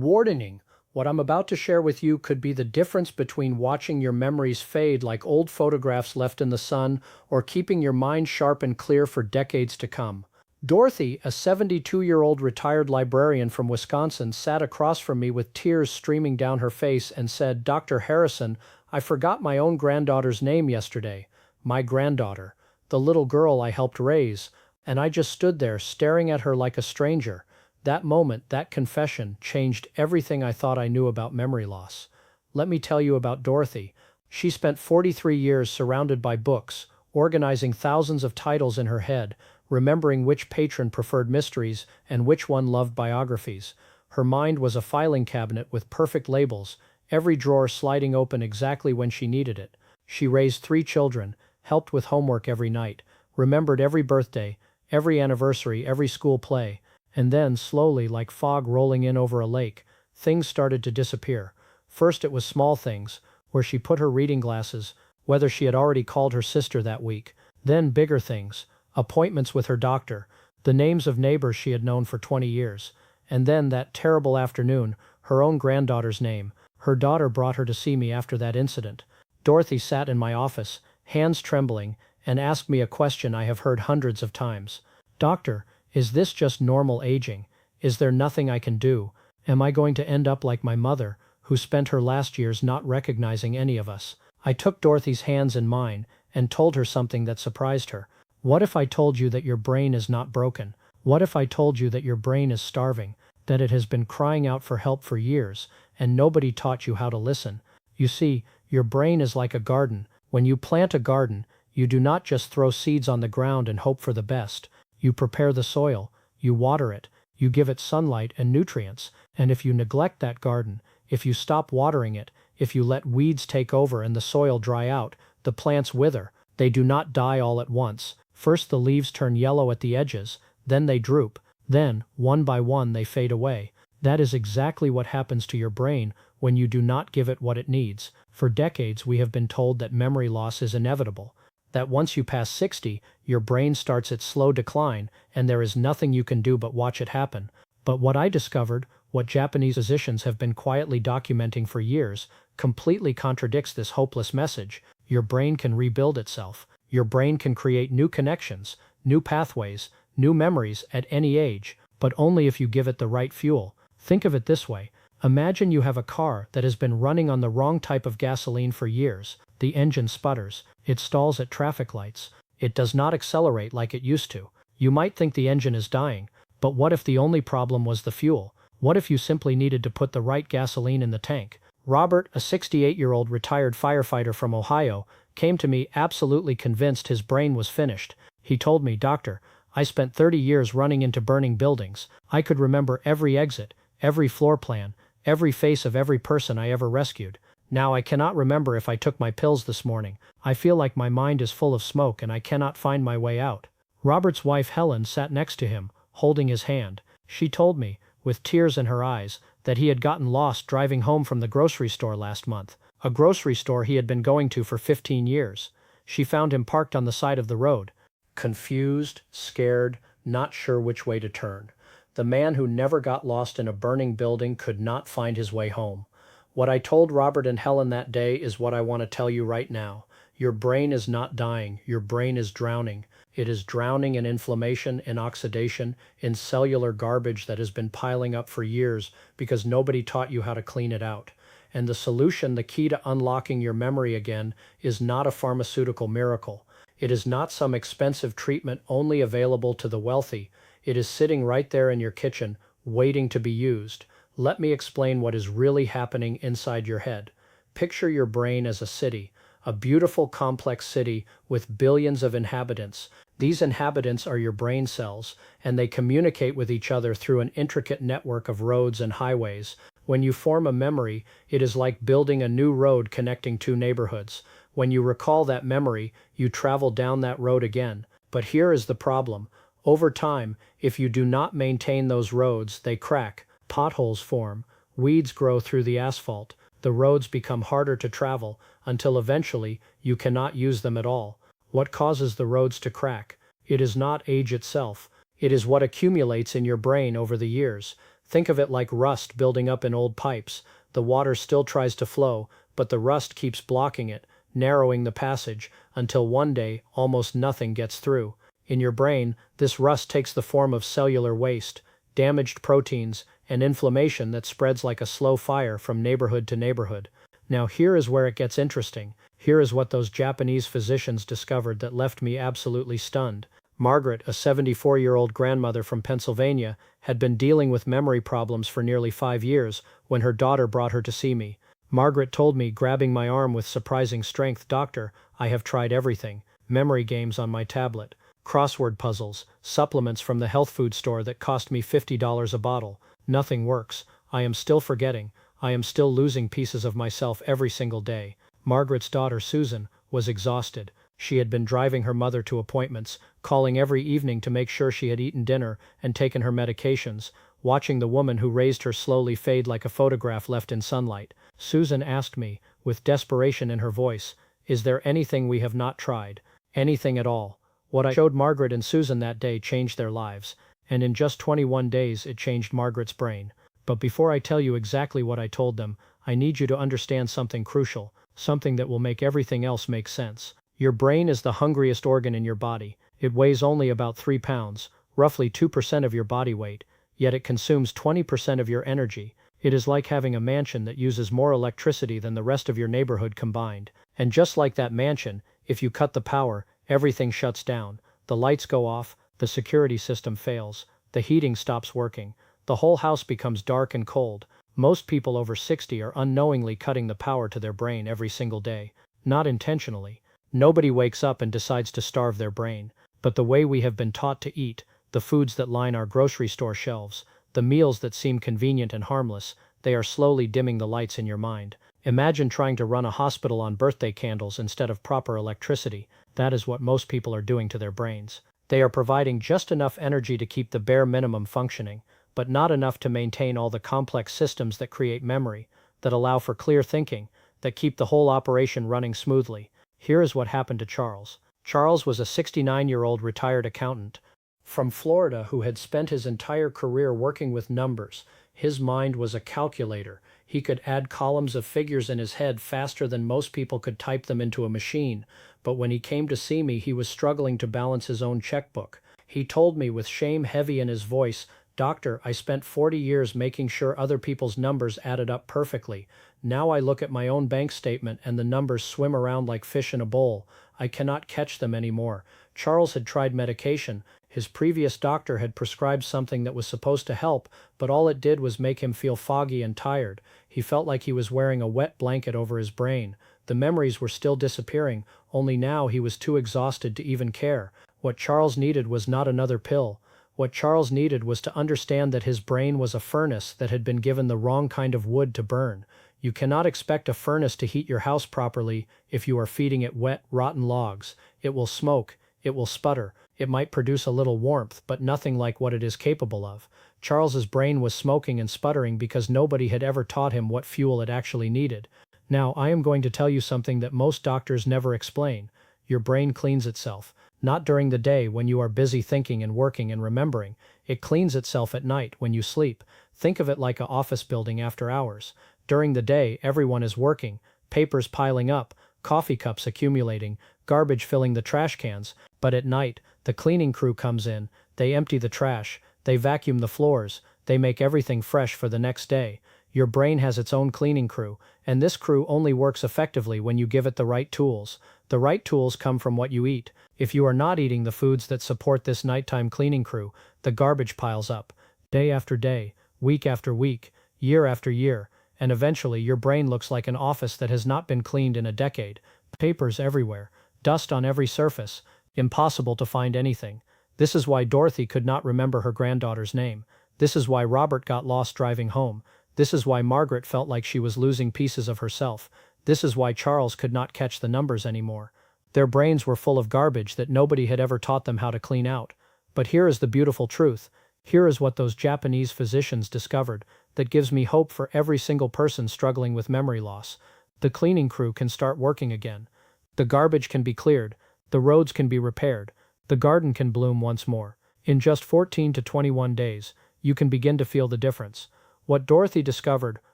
Warning: what I'm about to share with you could be the difference between watching your memories fade like old photographs left in the sun or keeping your mind sharp and clear for decades to come. Dorothy, a 72-year-old retired librarian from Wisconsin, sat across from me with tears streaming down her face and said, "Dr. Harrison, I forgot my own granddaughter's name yesterday. My granddaughter, the little girl I helped raise." And I just stood there staring at her like a stranger. That moment, that confession, changed everything I thought I knew about memory loss. Let me tell you about Dorothy. She spent 43 years surrounded by books, organizing thousands of titles in her head, remembering which patron preferred mysteries and which one loved biographies. Her mind was a filing cabinet with perfect labels, every drawer sliding open exactly when she needed it. She raised 3 children, helped with homework every night, remembered every birthday, every anniversary, every school play. And then, slowly, like fog rolling in over a lake, things started to disappear. First it was small things, where she put her reading glasses, whether she had already called her sister that week. Then bigger things, appointments with her doctor, the names of neighbors she had known for 20 years. And then that terrible afternoon, her own granddaughter's name. Her daughter brought her to see me after that incident. Dorothy sat in my office, hands trembling, and asked me a question I have heard hundreds of times. "Doctor, is this just normal aging? Is there nothing I can do? Am I going to end up like my mother, who spent her last years not recognizing any of us?" I took Dorothy's hands in mine and told her something that surprised her. "What if I told you that your brain is not broken? What if I told you that your brain is starving, that it has been crying out for help for years, and nobody taught you how to listen? You see, your brain is like a garden. When you plant a garden, you do not just throw seeds on the ground and hope for the best. You prepare the soil, you water it, you give it sunlight and nutrients, and if you neglect that garden, if you stop watering it, if you let weeds take over and the soil dry out, the plants wither. They do not die all at once. First the leaves turn yellow at the edges, then they droop, then, one by one, they fade away. That is exactly what happens to your brain when you do not give it what it needs. For decades we have been told that memory loss is inevitable, that once you pass 60, your brain starts its slow decline, and there is nothing you can do but watch it happen. But what I discovered, what Japanese physicians have been quietly documenting for years, completely contradicts this hopeless message. Your brain can rebuild itself. Your brain can create new connections, new pathways, new memories at any age, but only if you give it the right fuel. Think of it this way. Imagine you have a car that has been running on the wrong type of gasoline for years. The engine sputters, it stalls at traffic lights, it does not accelerate like it used to. You might think the engine is dying, but what if the only problem was the fuel? What if you simply needed to put the right gasoline in the tank? Robert, a 68-year-old retired firefighter from Ohio, came to me absolutely convinced his brain was finished. He told me, "Doctor, I spent 30 years running into burning buildings. I could remember every exit, every floor plan, every face of every person I ever rescued. Now I cannot remember if I took my pills this morning. I feel like my mind is full of smoke and I cannot find my way out." Robert's wife Helen sat next to him, holding his hand. She told me, with tears in her eyes, that he had gotten lost driving home from the grocery store last month, a grocery store he had been going to for 15 years. She found him parked on the side of the road, confused, scared, not sure which way to turn. The man who never got lost in a burning building could not find his way home. What I told Robert and Helen that day is what I want to tell you right now. Your brain is not dying, your brain is drowning. It is drowning in inflammation, in oxidation, in cellular garbage that has been piling up for years because nobody taught you how to clean it out. And the solution, the key to unlocking your memory again, is not a pharmaceutical miracle. It is not some expensive treatment only available to the wealthy. It is sitting right there in your kitchen, waiting to be used. Let me explain what is really happening inside your head. Picture your brain as a city, a beautiful, complex city with billions of inhabitants. These inhabitants are your brain cells, and they communicate with each other through an intricate network of roads and highways. When you form a memory, it is like building a new road connecting 2 neighborhoods. When you recall that memory, you travel down that road again. But here is the problem. Over time, if you do not maintain those roads, they crack. Potholes form, weeds grow through the asphalt, the roads become harder to travel, until eventually you cannot use them at all. What causes the roads to crack? It is not age itself. It is what accumulates in your brain over the years. Think of it like rust building up in old pipes. The water still tries to flow, but the rust keeps blocking it, narrowing the passage, until one day almost nothing gets through. In your brain, this rust takes the form of cellular waste, damaged proteins, and inflammation that spreads like a slow fire from neighborhood to neighborhood. Now here is where it gets interesting. Here is what those Japanese physicians discovered that left me absolutely stunned. Margaret, a 74-year-old grandmother from Pennsylvania, had been dealing with memory problems for nearly 5 years when her daughter brought her to see me. Margaret told me, grabbing my arm with surprising strength, "Doctor, I have tried everything. Memory games on my tablet, crossword puzzles, supplements from the health food store that cost me $50 a bottle. Nothing works. I am still forgetting. I am still losing pieces of myself every single day." Margaret's daughter, Susan, was exhausted. She had been driving her mother to appointments, calling every evening to make sure she had eaten dinner and taken her medications, watching the woman who raised her slowly fade like a photograph left in sunlight. Susan asked me, with desperation in her voice, "Is there anything we have not tried? Anything at all?" What I showed Margaret and Susan that day changed their lives, and in just 21 days it changed Margaret's brain. But before I tell you exactly what I told them, I need you to understand something crucial, something that will make everything else make sense. Your brain is the hungriest organ in your body. It weighs only about 3 pounds, roughly 2% of your body weight, yet it consumes 20% of your energy. It is like having a mansion that uses more electricity than the rest of your neighborhood combined. And just like that mansion, if you cut the power, everything shuts down. The lights go off, the security system fails, the heating stops working, the whole house becomes dark and cold. Most people over 60 are unknowingly cutting the power to their brain every single day, not intentionally. Nobody wakes up and decides to starve their brain, but the way we have been taught to eat, the foods that line our grocery store shelves, the meals that seem convenient and harmless, they are slowly dimming the lights in your mind. Imagine trying to run a hospital on birthday candles instead of proper electricity. That is what most people are doing to their brains. They are providing just enough energy to keep the bare minimum functioning, but not enough to maintain all the complex systems that create memory, that allow for clear thinking, that keep the whole operation running smoothly. Here is what happened to Charles. Charles was a 69-year-old retired accountant from Florida who had spent his entire career working with numbers. His mind was a calculator. He could add columns of figures in his head faster than most people could type them into a machine. But when he came to see me, he was struggling to balance his own checkbook. He told me with shame heavy in his voice, "Doctor, I spent 40 years making sure other people's numbers added up perfectly. Now I look at my own bank statement and the numbers swim around like fish in a bowl. I cannot catch them anymore." Charles had tried medication. His previous doctor had prescribed something that was supposed to help, but all it did was make him feel foggy and tired. He felt like he was wearing a wet blanket over his brain. The memories were still disappearing, only now he was too exhausted to even care. What Charles needed was not another pill. What Charles needed was to understand that his brain was a furnace that had been given the wrong kind of wood to burn. You cannot expect a furnace to heat your house properly if you are feeding it wet, rotten logs. It will smoke, it will sputter, it might produce a little warmth, but nothing like what it is capable of. Charles's brain was smoking and sputtering because nobody had ever taught him what fuel it actually needed. Now, I am going to tell you something that most doctors never explain. Your brain cleans itself. Not during the day when you are busy thinking and working and remembering. It cleans itself at night when you sleep. Think of it like an office building after hours. During the day, everyone is working, papers piling up, coffee cups accumulating, garbage filling the trash cans. But at night, the cleaning crew comes in, they empty the trash, they vacuum the floors, they make everything fresh for the next day. Your brain has its own cleaning crew, and this crew only works effectively when you give it the right tools. The right tools come from what you eat. If you are not eating the foods that support this nighttime cleaning crew, the garbage piles up, day after day, week after week, year after year, and eventually your brain looks like an office that has not been cleaned in a decade. Papers everywhere, dust on every surface, impossible to find anything. This is why Dorothy could not remember her granddaughter's name. This is why Robert got lost driving home. This is why Margaret felt like she was losing pieces of herself. This is why Charles could not catch the numbers anymore. Their brains were full of garbage that nobody had ever taught them how to clean out. But here is the beautiful truth. Here is what those Japanese physicians discovered that gives me hope for every single person struggling with memory loss. The cleaning crew can start working again. The garbage can be cleared. The roads can be repaired. The garden can bloom once more. In just 14 to 21 days, you can begin to feel the difference. What Dorothy discovered,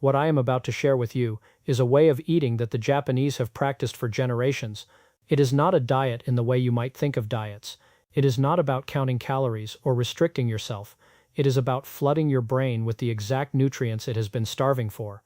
what I am about to share with you, is a way of eating that the Japanese have practiced for generations. It is not a diet in the way you might think of diets. It is not about counting calories or restricting yourself. It is about flooding your brain with the exact nutrients it has been starving for.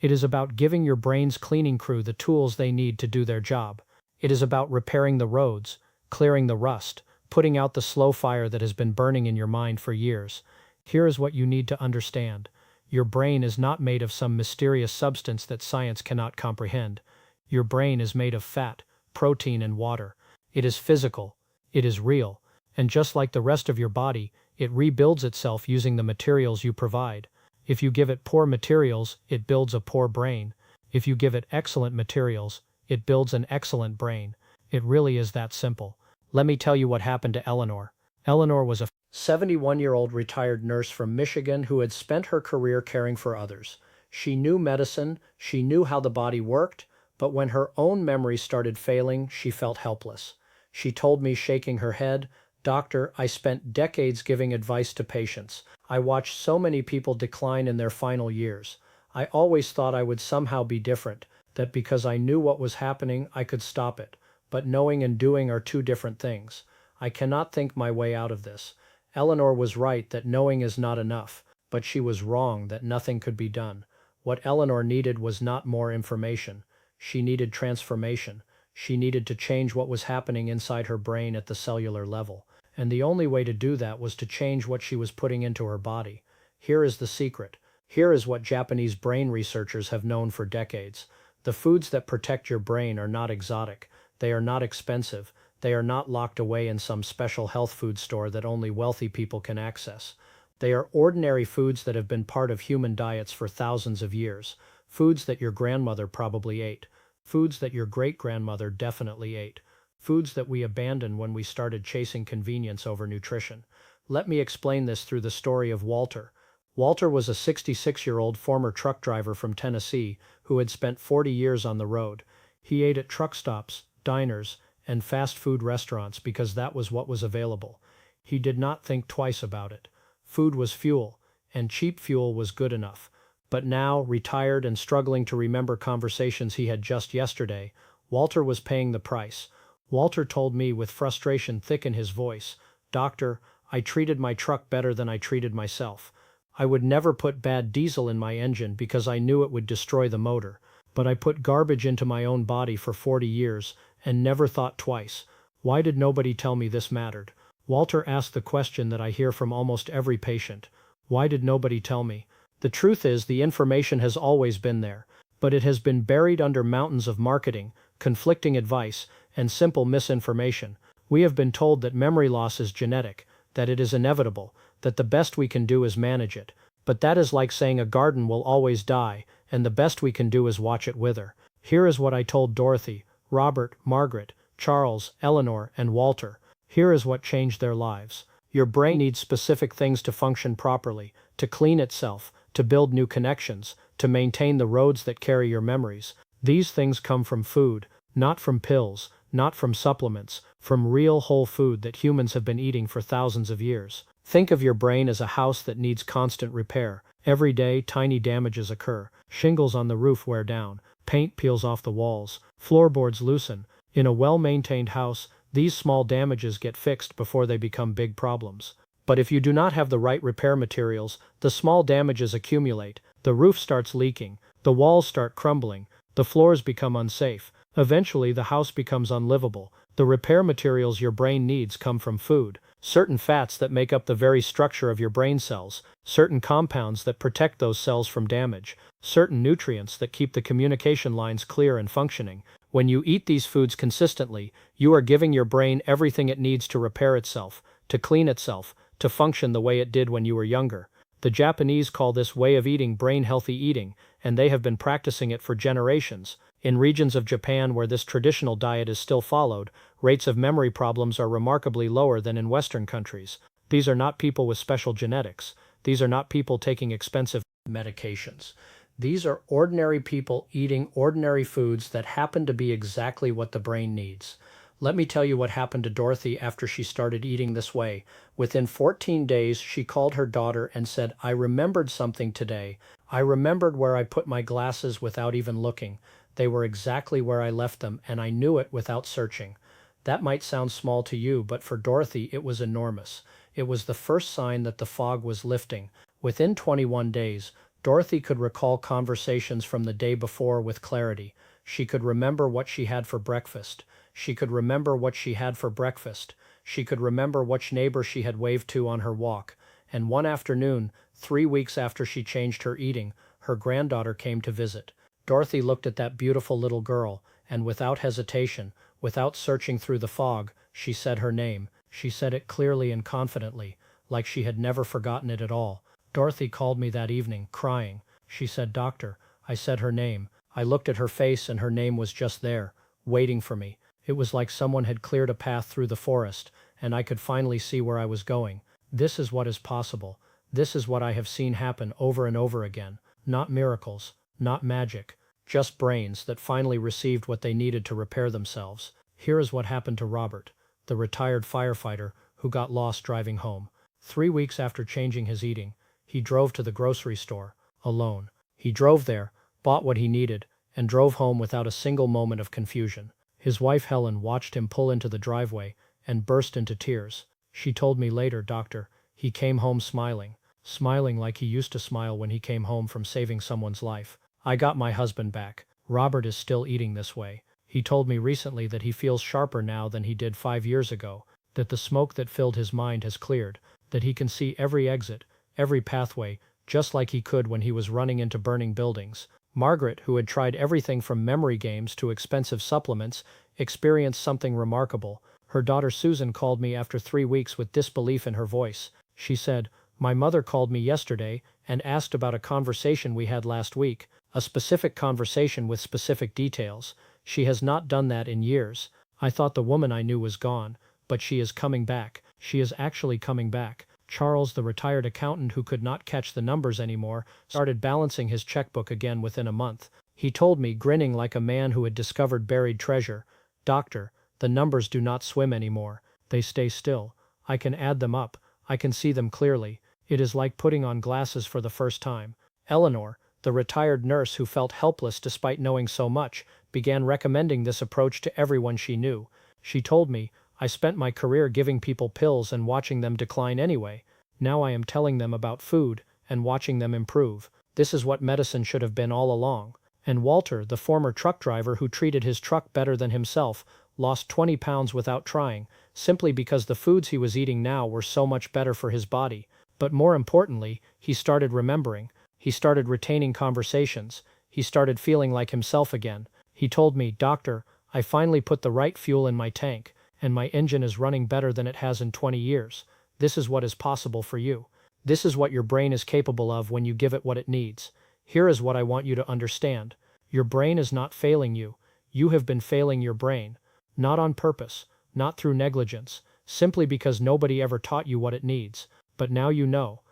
It is about giving your brain's cleaning crew the tools they need to do their job. It is about repairing the roads, clearing the rust, putting out the slow fire that has been burning in your mind for years. Here is what you need to understand. Your brain is not made of some mysterious substance that science cannot comprehend. Your brain is made of fat, protein, and water. It is physical. It is real. And just like the rest of your body, it rebuilds itself using the materials you provide. If you give it poor materials, it builds a poor brain. If you give it excellent materials, it builds an excellent brain. It really is that simple. Let me tell you what happened to Eleanor. Eleanor was a 71-year-old retired nurse from Michigan who had spent her career caring for others. She knew medicine, she knew how the body worked, but when her own memory started failing, she felt helpless. She told me, shaking her head, "Doctor, I spent decades giving advice to patients. I watched so many people decline in their final years. I always thought I would somehow be different, that because I knew what was happening, I could stop it. But knowing and doing are two different things. I cannot think my way out of this." Eleanor was right that knowing is not enough, but she was wrong that nothing could be done. What Eleanor needed was not more information. She needed transformation. She needed to change what was happening inside her brain at the cellular level. And the only way to do that was to change what she was putting into her body. Here is the secret. Here is what Japanese brain researchers have known for decades. The foods that protect your brain are not exotic. They are not expensive. They are not locked away in some special health food store that only wealthy people can access. They are ordinary foods that have been part of human diets for thousands of years. Foods that your grandmother probably ate. Foods that your great-grandmother definitely ate. Foods that we abandoned when we started chasing convenience over nutrition. Let me explain this through the story of Walter. Walter was a 66-year-old former truck driver from Tennessee who had spent 40 years on the road. He ate at truck stops, diners, and fast food restaurants because that was what was available. He did not think twice about it. Food was fuel, and cheap fuel was good enough. But now, retired and struggling to remember conversations he had just yesterday, Walter was paying the price. Walter told me with frustration thick in his voice, "Doctor, I treated my truck better than I treated myself. I would never put bad diesel in my engine because I knew it would destroy the motor. But I put garbage into my own body for 40 years and never thought twice. Why did nobody tell me this mattered?" Walter asked the question that I hear from almost every patient. Why did nobody tell me? The truth is, the information has always been there, but it has been buried under mountains of marketing, conflicting advice, and simple misinformation. We have been told that memory loss is genetic, that it is inevitable, that the best we can do is manage it. But that is like saying a garden will always die, and the best we can do is watch it wither. Here is what I told Dorothy, Robert, Margaret, Charles, Eleanor, and Walter. Here is what changed their lives. Your brain needs specific things to function properly, to clean itself, to build new connections, to maintain the roads that carry your memories. These things come from food, not from pills, not from supplements, from real whole food that humans have been eating for thousands of years. Think of your brain as a house that needs constant repair. Every day, tiny damages occur. Shingles on the roof wear down, paint peels off the walls, floorboards loosen. In a well-maintained house, these small damages get fixed before they become big problems. But if you do not have the right repair materials, the small damages accumulate. The roof starts leaking, the walls start crumbling, the floors become unsafe. Eventually, the house becomes unlivable. The repair materials your brain needs come from food. Certain fats that make up the very structure of your brain cells, certain compounds that protect those cells from damage, certain nutrients that keep the communication lines clear and functioning. When you eat these foods consistently, you are giving your brain everything it needs to repair itself, to clean itself, to function the way it did when you were younger. The Japanese call this way of eating brain-healthy eating, and they have been practicing it for generations. In regions of Japan where this traditional diet is still followed, rates of memory problems are remarkably lower than in Western countries. These are not people with special genetics. These are not people taking expensive medications. These are ordinary people eating ordinary foods that happen to be exactly what the brain needs. Let me tell you what happened to Dorothy after she started eating this way. Within 14 days, she called her daughter and said, "I remembered something today. I remembered where I put my glasses without even looking. They were exactly where I left them, and I knew it without searching." That might sound small to you, but for Dorothy, it was enormous. It was the first sign that the fog was lifting. Within 21 days, Dorothy could recall conversations from the day before with clarity. She could remember what she had for breakfast. She could remember what she had for breakfast. She could remember which neighbor she had waved to on her walk. And one afternoon, 3 weeks after she changed her eating, her granddaughter came to visit. Dorothy looked at that beautiful little girl, and without hesitation, without searching through the fog, she said her name. She said it clearly and confidently, like she had never forgotten it at all. Dorothy called me that evening, crying. She said, "Doctor, I said her name. I looked at her face and her name was just there, waiting for me. It was like someone had cleared a path through the forest, and I could finally see where I was going. This is what is possible. This is what I have seen happen over and over again. Not miracles, not magic, just brains that finally received what they needed to repair themselves." Here is what happened to Robert, the retired firefighter who got lost driving home. 3 weeks after changing his eating, he drove to the grocery store, alone. He drove there, bought what he needed, and drove home without a single moment of confusion. His wife Helen watched him pull into the driveway and burst into tears. She told me later, "Doctor, he came home smiling, smiling like he used to smile when he came home from saving someone's life. I got my husband back. Robert is still eating this way. He told me recently that he feels sharper now than he did 5 years ago, that the smoke that filled his mind has cleared, that he can see every exit, every pathway, just like he could when he was running into burning buildings." Margaret, who had tried everything from memory games to expensive supplements, experienced something remarkable. Her daughter Susan called me after 3 weeks with disbelief in her voice. She said, "My mother called me yesterday and asked about a conversation we had last week, a specific conversation with specific details. She has not done that in years. I thought the woman I knew was gone, but she is coming back. She is actually coming back." Charles, the retired accountant who could not catch the numbers anymore, started balancing his checkbook again within a month. He told me, grinning like a man who had discovered buried treasure, "Doctor, the numbers do not swim anymore. They stay still. I can add them up. I can see them clearly. It is like putting on glasses for the first time." Eleanor, the retired nurse who felt helpless despite knowing so much, began recommending this approach to everyone she knew. She told me, "I spent my career giving people pills and watching them decline anyway. Now I am telling them about food and watching them improve. This is what medicine should have been all along." And Walter, the former truck driver who treated his truck better than himself, lost 20 pounds without trying, simply because the foods he was eating now were so much better for his body. But more importantly, he started remembering. He started retaining conversations. He started feeling like himself again. He told me, "Doctor, I finally put the right fuel in my tank, and my engine is running better than it has in 20 years. This is what is possible for you. This is what your brain is capable of when you give it what it needs. Here is what I want you to understand. Your brain is not failing you. You have been failing your brain. Not on purpose, not through negligence, simply because nobody ever taught you what it needs. But now you know.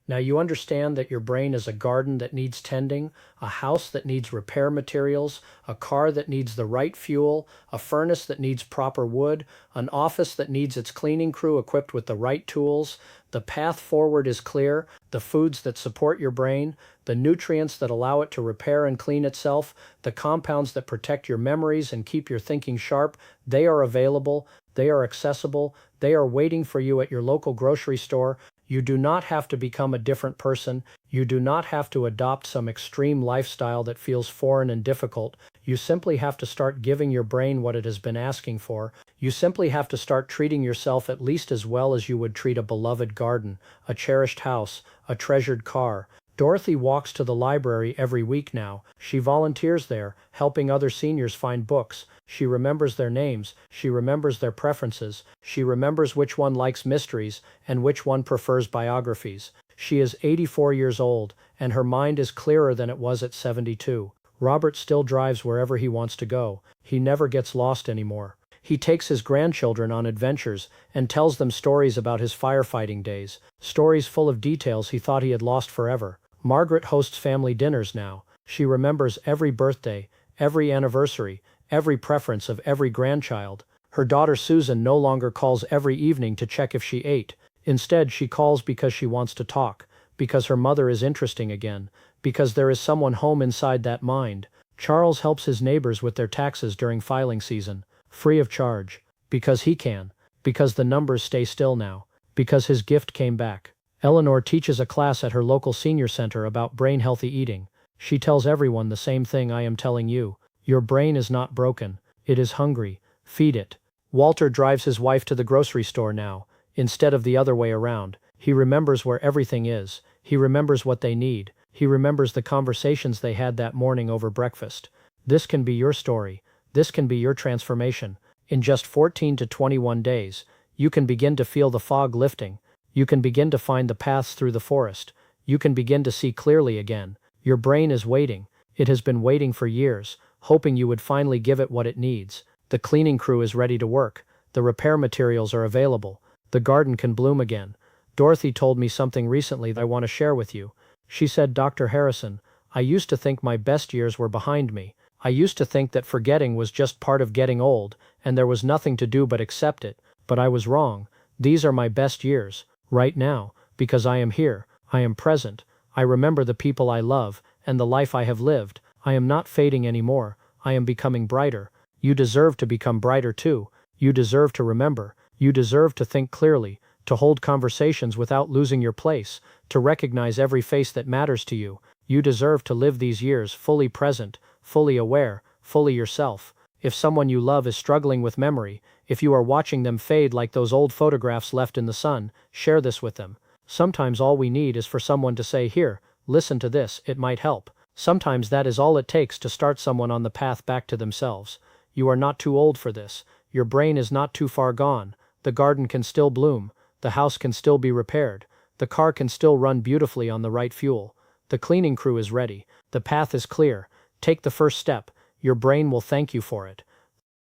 Now you understand that your brain is a garden that needs tending, a house that needs repair materials, a car that needs the right fuel, a furnace that needs proper wood, an office that needs its cleaning crew equipped with the right tools. The path forward is clear, the foods that support your brain, the nutrients that allow it to repair and clean itself, the compounds that protect your memories and keep your thinking sharp. They are available, they are accessible, they are waiting for you at your local grocery store. You do not have to become a different person. You do not have to adopt some extreme lifestyle that feels foreign and difficult. You simply have to start giving your brain what it has been asking for. You simply have to start treating yourself at least as well as you would treat a beloved garden, a cherished house, a treasured car. Dorothy walks to the library every week now. She volunteers there, helping other seniors find books. She remembers their names. She remembers their preferences. She remembers which one likes mysteries and which one prefers biographies. She is 84 years old, and her mind is clearer than it was at 72. Robert still drives wherever he wants to go. He never gets lost anymore. He takes his grandchildren on adventures and tells them stories about his firefighting days, stories full of details he thought he had lost forever. Margaret hosts family dinners now. She remembers every birthday, every anniversary, every preference of every grandchild. Her daughter Susan no longer calls every evening to check if she ate. Instead, she calls because she wants to talk, because her mother is interesting again, because there is someone home inside that mind. Charles helps his neighbors with their taxes during filing season, free of charge, because he can, because the numbers stay still now, because his gift came back. Eleanor teaches a class at her local senior center about brain-healthy eating. She tells everyone the same thing I am telling you. Your brain is not broken. It is hungry. Feed it. Walter drives his wife to the grocery store now, instead of the other way around. He remembers where everything is. He remembers what they need. He remembers the conversations they had that morning over breakfast. This can be your story. This can be your transformation. In just 14 to 21 days, you can begin to feel the fog lifting. You can begin to find the paths through the forest. You can begin to see clearly again. Your brain is waiting. It has been waiting for years, hoping you would finally give it what it needs. The cleaning crew is ready to work. The repair materials are available. The garden can bloom again. Dorothy told me something recently that I want to share with you. She said, Dr. Harrison, I used to think my best years were behind me. I used to think that forgetting was just part of getting old, and there was nothing to do but accept it. But I was wrong. These are my best years, right now, because I am here. I am present. I remember the people I love, and the life I have lived. I am not fading anymore. I am becoming brighter. You deserve to become brighter too. You deserve to remember. You deserve to think clearly, to hold conversations without losing your place, to recognize every face that matters to you. You deserve to live these years fully present, fully aware, fully yourself. If someone you love is struggling with memory, if you are watching them fade like those old photographs left in the sun, share this with them. Sometimes all we need is for someone to say, here, listen to this, it might help. Sometimes that is all it takes to start someone on the path back to themselves. You are not too old for this. Your brain is not too far gone. The garden can still bloom. The house can still be repaired. The car can still run beautifully on the right fuel. The cleaning crew is ready. The path is clear. Take the first step. Your brain will thank you for it.